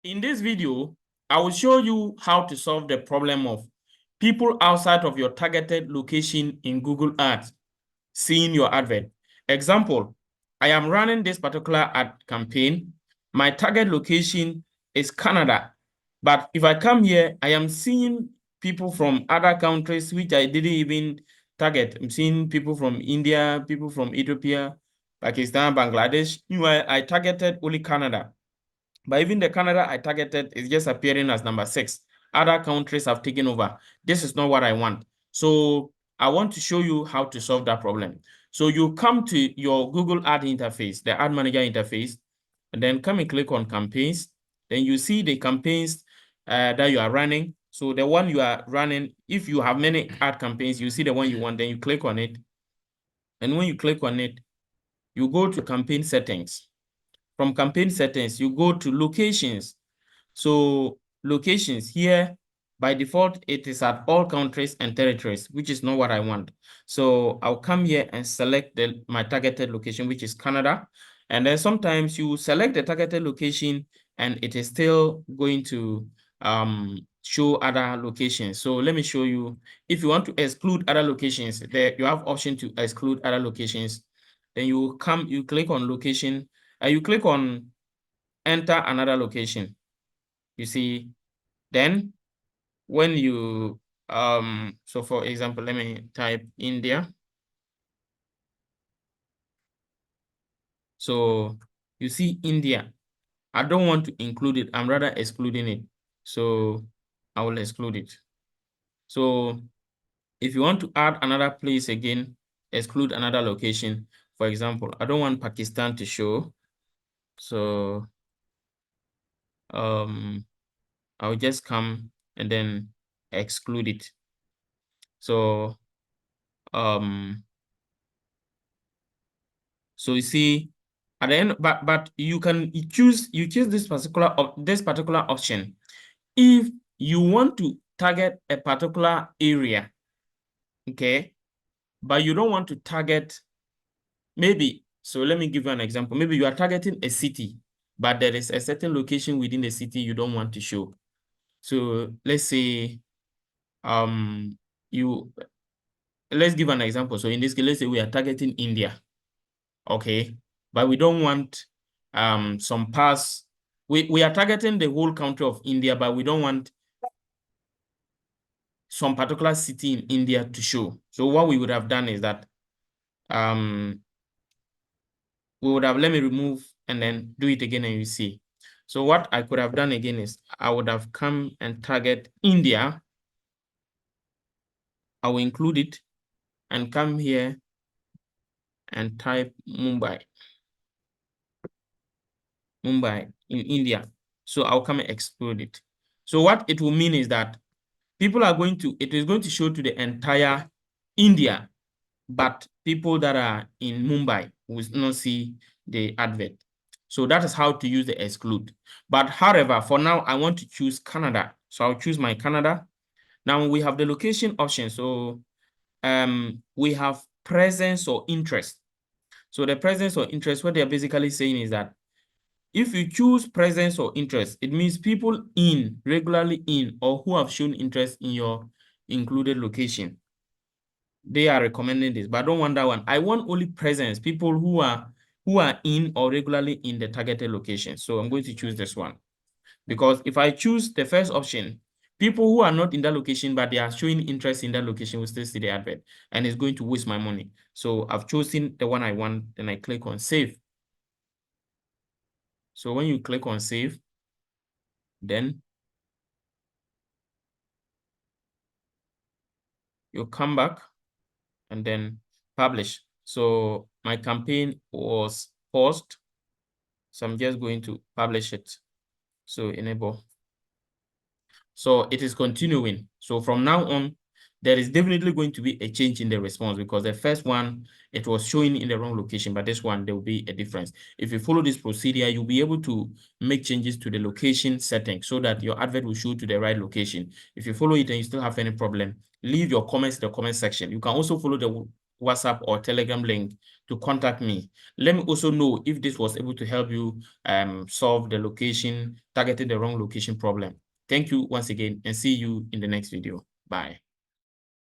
In this video, I will show you how to solve the problem of people outside of your targeted location in Google Ads seeing your advert. Example, I am running this particular ad campaign. My target location is Canada. But if I come here, I am seeing people from other countries which I didn't even target. I'm seeing people from India, people from Ethiopia, Pakistan, Bangladesh. Meanwhile, I targeted only Canada. But even the Canada I targeted is just appearing as number 6. Other countries have taken over. This is not what I want. So I want to show you how to solve that problem. So you come to your Google Ad interface, the Ad Manager interface, and then come and click on campaigns. Then you see the campaigns that you are running. So the one you are running, if you have many ad campaigns, you see the one you want, then you click on it. And when you click on it, you go to campaign settings. From campaign settings, you go to locations. So locations here, by default, it is at all countries and territories, which is not what I want. So I'll come here and select my targeted location, which is Canada. And then sometimes you select the targeted location and it is still going to show other locations. So let me show you. If you want to exclude other locations, there you have option to exclude other locations. Then you click on location, you click on enter another location. You see, then when you so for example, let me type India. So you see India. I don't want to include it. I'm rather excluding it. So I will exclude it. So if you want to add another place again, exclude another location. For example, I don't want Pakistan to show. So I'll just come and then exclude it. So so you see at the end, but you can choose this particular option if you want to target a particular area, okay, but you don't want to target maybe. So let me give you an example. Maybe you are targeting a city, but there is a certain location within the city you don't want to show. So let's say let's give an example. So in this case, let's say we are targeting India. Okay, but we don't want some parts. We are targeting the whole country of India, but we don't want some particular city in India to show. So what we would have done is that we would have, let me remove and then do it again and you see. So what I could have done again is I would have come and target India. I will include it and come here and type Mumbai in India. So I'll come and exclude it. So what it will mean is that people are going to, it is going to show to the entire India, but people that are in Mumbai will not see the advert. So that is how to use the exclude. But however, for now, I want to choose Canada. So I'll choose my Canada. Now we have the location option. So we have presence or interest. So the presence or interest, what they're basically saying is that if you choose presence or interest, it means people regularly in, or who have shown interest in your included location. They are recommending this, but I don't want that one. I want only presence, people who are in or regularly in the targeted location. So I'm going to choose this one. Because if I choose the first option, people who are not in that location, but they are showing interest in that location will still see the advert, and it's going to waste my money. So I've chosen the one I want, then I click on save. So when you click on save, then you come back and then publish. So my campaign was paused. So I'm just going to publish it. So enable. So it is continuing. So from now on, there is definitely going to be a change in the response because the first one, it was showing in the wrong location, but this one, there will be a difference. If you follow this procedure, you'll be able to make changes to the location setting so that your advert will show to the right location. If you follow it and you still have any problem, leave your comments in the comment section. You can also follow the WhatsApp or Telegram link to contact me. Let me also know if this was able to help you solve the targeted the wrong location problem. Thank you once again and see you in the next video. Bye.